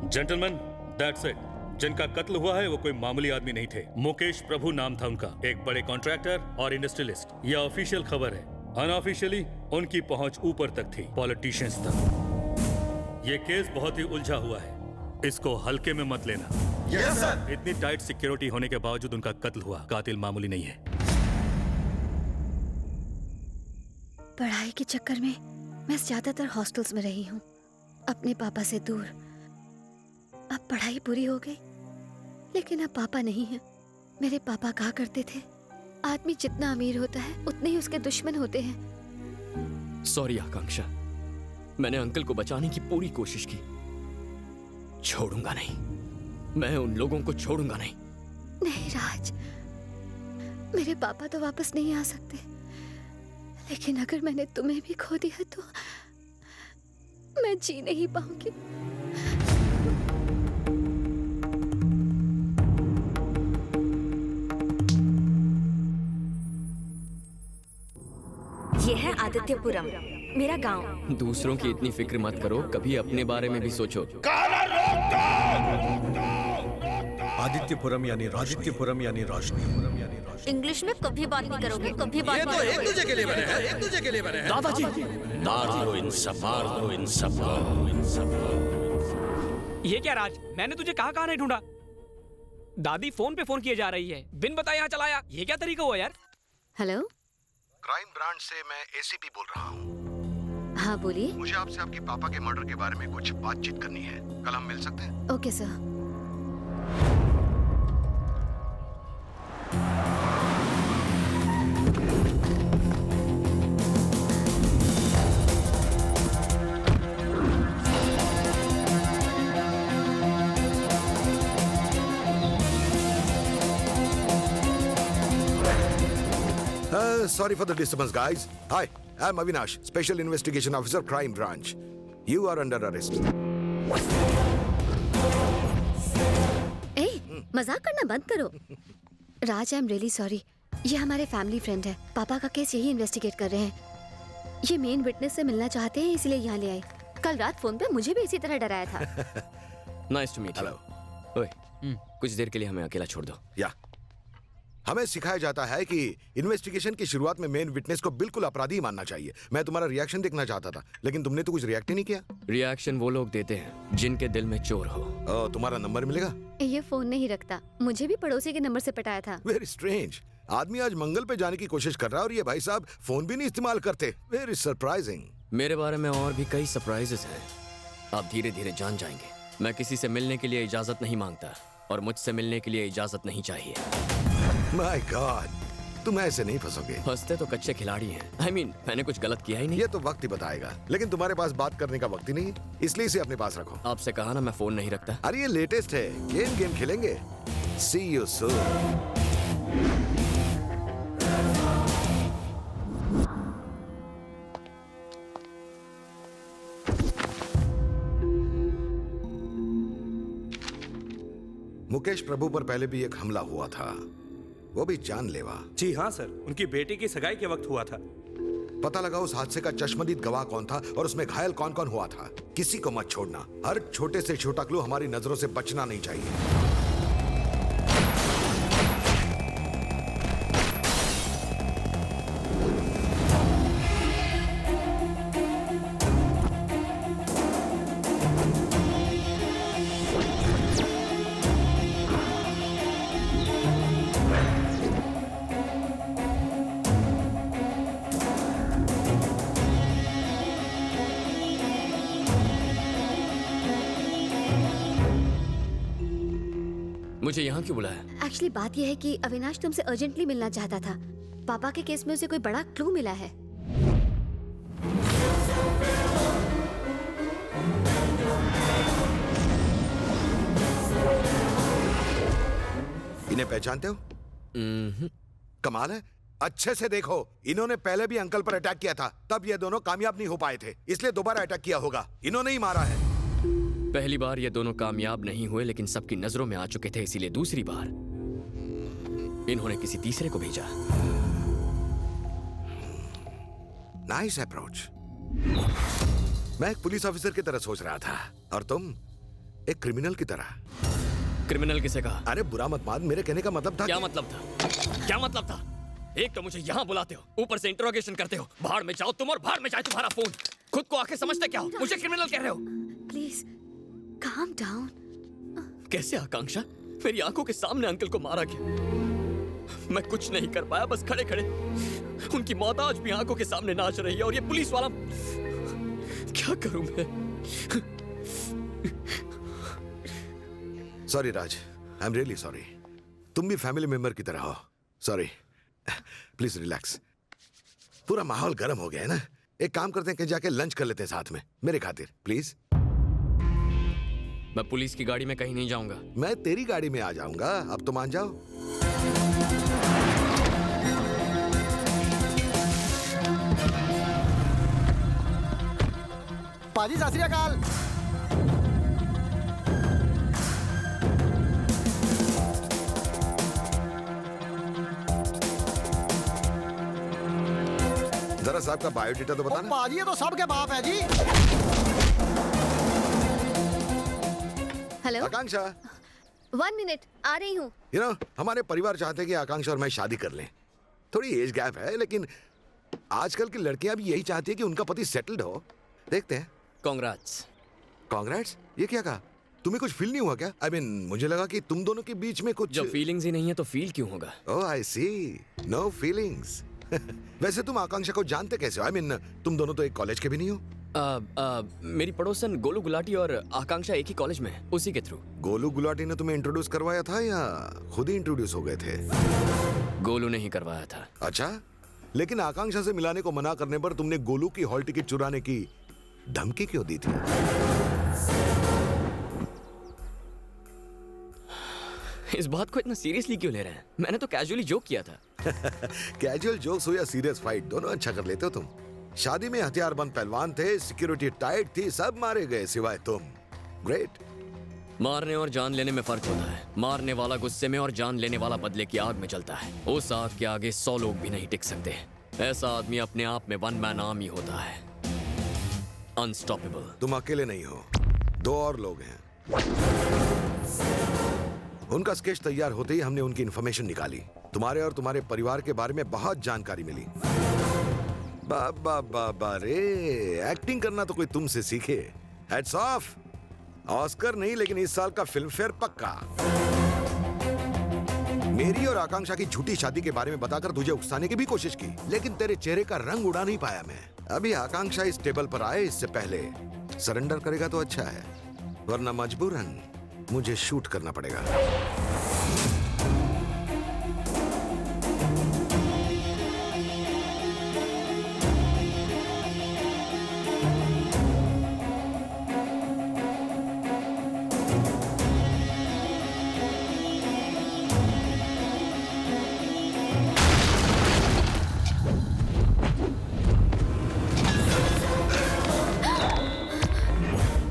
Gentleman, that's it. जिनका कत्ल हुआ है वो कोई मामूली आदमी नहीं थे। मुकेश प्रभु नाम था उनका, एक बड़े कॉन्ट्रैक्टर और इंडस्ट्रियलिस्ट। यह ऑफिशियल खबर है। अनऑफिशियली उनकी पहुंच ऊपर तक थी, पॉलिटिशियंस तक। ये केस बहुत ही उलझा हुआ है, इसको हल्के में मत लेना। Yes sir. इतनी टाइट सिक्योरिटी होने के बावजूद उनका कत्ल हुआ। कातिल मामूली नहीं है। पढ़ाई के चक्कर में मैं ज्यादातर हॉस्टल्स में रही हूँ, अपने पापा से दूर। अब पढ़ाई पूरी हो गई, लेकिन अब पापा नहीं है। मेरे पापा कहा करते थे, आदमी जितना अमीर होता है उतने ही उसके दुश्मन होते हैं। सॉरी आकांक्षा, मैंने अंकल को बचाने की पूरी कोशिश की। छोड़ूंगा नहीं, मैं उन लोगों को छोड़ूंगा नहीं। नहीं राज, मेरे पापा तो वापस नहीं आ सकते, लेकिन अगर मैंने तुम्हें भी खो दिया तो मैं जी नहीं पाऊंगी। ये है आदित्यपुरम, मेरा गांव। दूसरों की इतनी फिक्र मत करो, कभी अपने बारे में भी सोचो। आदित्यपुरम यानी रोशनी। इंग्लिश में कभी बात नहीं करोगे, कभी बात ये नहीं तो एक करोगे। दूजे के लिए बने हैं, एक दूजे के लिए बने हैं। दादाजी, ये क्या राज, मैंने तुझे कहाँ नहीं ढूंढा। दादी फोन पे फोन किए जा रही है, बिन बताए यहाँ चलाया। ये क्या तरीका हुआ यार। हेलो, क्राइम ब्रांच से मैं एसीपी बोल रहा हूँ। हाँ बोलिए। मुझे आपसे आपके पापा के मर्डर के बारे में कुछ बातचीत करनी है। कल हम मिल सकते हैं? Okay sir. Sorry for the disturbance, guys. Hi, I'm Avinash, Special Investigation Officer, Crime Branch. You are under arrest. ए, मजाक करना बंद करो। राज, आई एम रियली सॉरी। ये हमारे फैमिली फ्रेंड है, पापा का केस यही इन्वेस्टिगेट कर रहे हैं। ये मेन विटनेस से मिलना चाहते हैं, इसलिए यहाँ ले आए। कल रात फोन पे मुझे भी इसी तरह डराया था। Nice to meet you. ओए, कुछ देर के लिए हमें अकेला छोड़ दो। या हमें सिखाया जाता है कि इन्वेस्टिगेशन की शुरुआत में मेन विटनेस को बिल्कुल अपराधी मानना चाहिए। मैं तुम्हारा रिएक्शन देखना चाहता था, लेकिन तुमने तो कुछ रिएक्ट ही नहीं किया। रिएक्शन वो लोग देते हैं जिनके दिल में चोर हो। तुम्हारा नंबर मिलेगा? ये फोन नहीं रखता, मुझे भी पड़ोसी के नंबर से पटाया था। Very strange. आदमी आज मंगल पे जाने की कोशिश कर रहा है और ये भाई साहब फोन भी नहीं इस्तेमाल करते। Very surprising. मेरे बारे में और भी कई सरप्राइजेस हैं, आप धीरे धीरे जान जाएंगे। मैं किसी से मिलने के लिए इजाजत नहीं मांगता और मुझसे मिलने के लिए इजाजत नहीं चाहिए। माय गॉड, तुम ऐसे नहीं फंसोगे। फंसते तो कच्चे खिलाड़ी हैं। I mean, मैंने कुछ गलत किया ही नहीं। ये तो वक्त ही बताएगा, लेकिन तुम्हारे पास बात करने का वक्त ही नहीं है, इसलिए इसे अपने पास रखो। आपसे कहा ना मैं फोन नहीं रखता। अरे ये लेटेस्ट है, गेम खेलेंगे। सी यू सून। मुकेश प्रभु पर पहले भी एक हमला हुआ था, वो भी जानलेवा। जी हाँ सर, उनकी बेटी की सगाई के वक्त हुआ था। पता लगा उस हादसे का चश्मदीद गवाह कौन था और उसमें घायल कौन कौन हुआ था। किसी को मत छोड़ना, हर छोटे से छोटा क्लू हमारी नजरों से बचना नहीं चाहिए। मुझे यहाँ क्यों बुलाया? एक्चुअली बात यह है कि अविनाश तुमसे अर्जेंटली मिलना चाहता था। पापा के केस में उसे कोई बड़ा क्लू मिला है। इन्हें पहचानते हो? कमाल है, अच्छे से देखो। इन्होंने पहले भी अंकल पर अटैक किया था, तब ये दोनों कामयाब नहीं हो पाए थे, इसलिए दोबारा अटैक किया होगा। इन्होंने ही मारा है। पहली बार ये दोनों कामयाब नहीं हुए, लेकिन सबकी नजरों में आ चुके थे, इसीलिए दूसरी बार इन्होंने किसी तीसरे को भेजा। Nice approach. मैं एक पुलिस ऑफिसर की तरह सोच रहा था, और तुम एक क्रिमिनल की तरह। क्रिमिनल किसे कहा? अरे बुरा मत मान, मेरे कहने का मतलब था क्या मतलब था? क्या मतलब था? एक तो मुझे यहाँ बुलाते हो, ऊपर से इंटरोगेशन करते हो। भाड़ में जाओ तुम और भाड़ में जाए तुम्हारा फोन। खुद को आके समझते क्या हो? मुझे क्रिमिनल कह रहे हो? Please calm down. कैसे आकांक्षा? मेरी आंखों के सामने अंकल को मारा गया। मैं कुछ नहीं कर पाया, बस खड़े खड़े उनकी मौत आज भी आंखों के सामने नाच रही है। और ये पुलिस वाला, क्या करूं मैं? Sorry Raj, I am really sorry. तुम भी फैमिली मेंबर की तरह हो। Sorry, please relax. पूरा माहौल गर्म हो गया है ना। एक काम करते हैं कि जाके लंच कर लेते हैं साथ में, मेरे खातिर प्लीज। मैं पुलिस की गाड़ी में कहीं नहीं जाऊंगा। मैं तेरी गाड़ी में आ जाऊंगा, अब तो मान जाओ। पाजी सत श्री अकाल। जरा साहब का बायोडेटा तो बताना। पाजी ये तो सबके बाप है जी। हेलो, आकांक्षा, 1 मिनट आ रही हूँ। हमारे परिवार चाहते हैं कि आकांक्षा और मैं शादी कर लें। थोड़ी एज गैप है, लेकिन आजकल की लड़कियां भी यही चाहती है कि उनका पति सेटल्ड हो। देखते हैं। कांग्रेट्स। कांग्रेट्स? ये क्या कहा? तुम्हें कुछ फील नहीं हुआ क्या? I mean, मुझे लगा कि तुम दोनों के बीच में कुछ। जब फीलिंग्स ही नहीं है तो फील क्यों होगा? ओह आई सी, नो फीलिंग्स। वैसे तुम आकांक्षा को जानते कैसे हो? I mean, तुम दोनों तो एक कॉलेज के भी नहीं हो। मेरी पड़ोसन गोलू गुलाटी और आकांक्षा एक ही कॉलेज में है, उसी के थ्रू। गोलू गुलाटी ने तुम्हें इंट्रोड्यूस करवाया था या खुद ही इंट्रोड्यूस हो गए थे? गोलू ने ही करवाया था। अच्छा, लेकिन आकांक्षा से मिलाने को मना करने पर तुमने गोलू की हॉल टिकट चुराने की धमकी क्यों दी थी? इस बात को इतना सीरियसली क्यों ले रहे हैं? मैंने तो कैजुअली जोक किया था। कैजुअल जोक्स हो या सीरियस फाइट, दोनों अच्छा कर लेते हो तुम। शादी में हथियारबंद पहलवान थे, सिक्योरिटी टाइट थी, सब मारे गए सिवाय तुम। ग्रेट। मारने और जान लेने में फर्क होता है। मारने वाला गुस्से में और जान लेने वाला बदले की आग में जलता है। उस आग के आगे 100 लोग भी नहीं टिक सकते। ऐसा आदमी अपने आप में वन मैन आर्मी होता है, अनस्टॉपेबल। तुम अकेले नहीं हो, 2 और लोग हैं। उनका स्केच तैयार होते ही हमने उनकी इंफॉर्मेशन निकाली। तुम्हारे और तुम्हारे परिवार के बारे में बहुत जानकारी मिली। बाबा बाबा रे, एक्टिंग करना तो कोई तुमसे सीखे। Heads of. ऑस्कर नहीं, लेकिन इस साल का फिल्म फेयर पक्का। मेरी और आकांक्षा की झूठी शादी के बारे में बताकर तुझे उकसाने की भी कोशिश की, लेकिन तेरे चेहरे का रंग उड़ा नहीं पाया मैं। अभी आकांक्षा इस टेबल पर आए इससे पहले सरेंडर करेगा तो अच्छा है, वरना मजबूरन मुझे शूट करना पड़ेगा।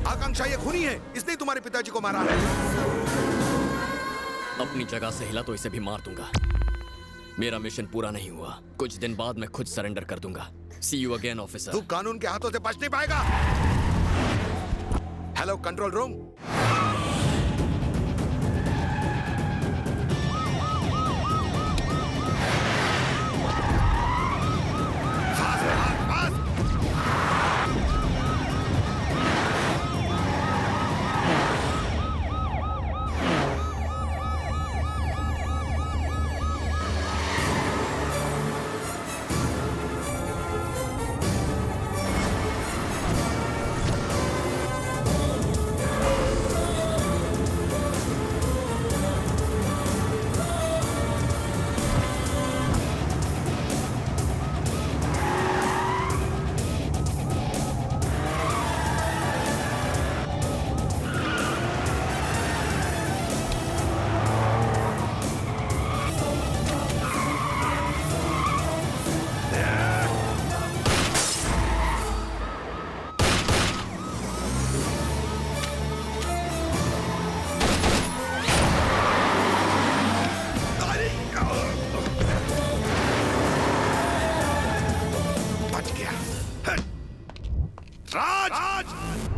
आकांक्षा ये खूनी है, इसने ही तुम्हारे पिताजी को मारा है। अपनी जगह से हिला तो इसे भी मार दूंगा। मेरा मिशन पूरा नहीं हुआ। कुछ दिन बाद मैं खुद सरेंडर कर दूंगा। See you again officer. तू कानून के हाथों से बच नहीं पाएगा। Hello control room. राज!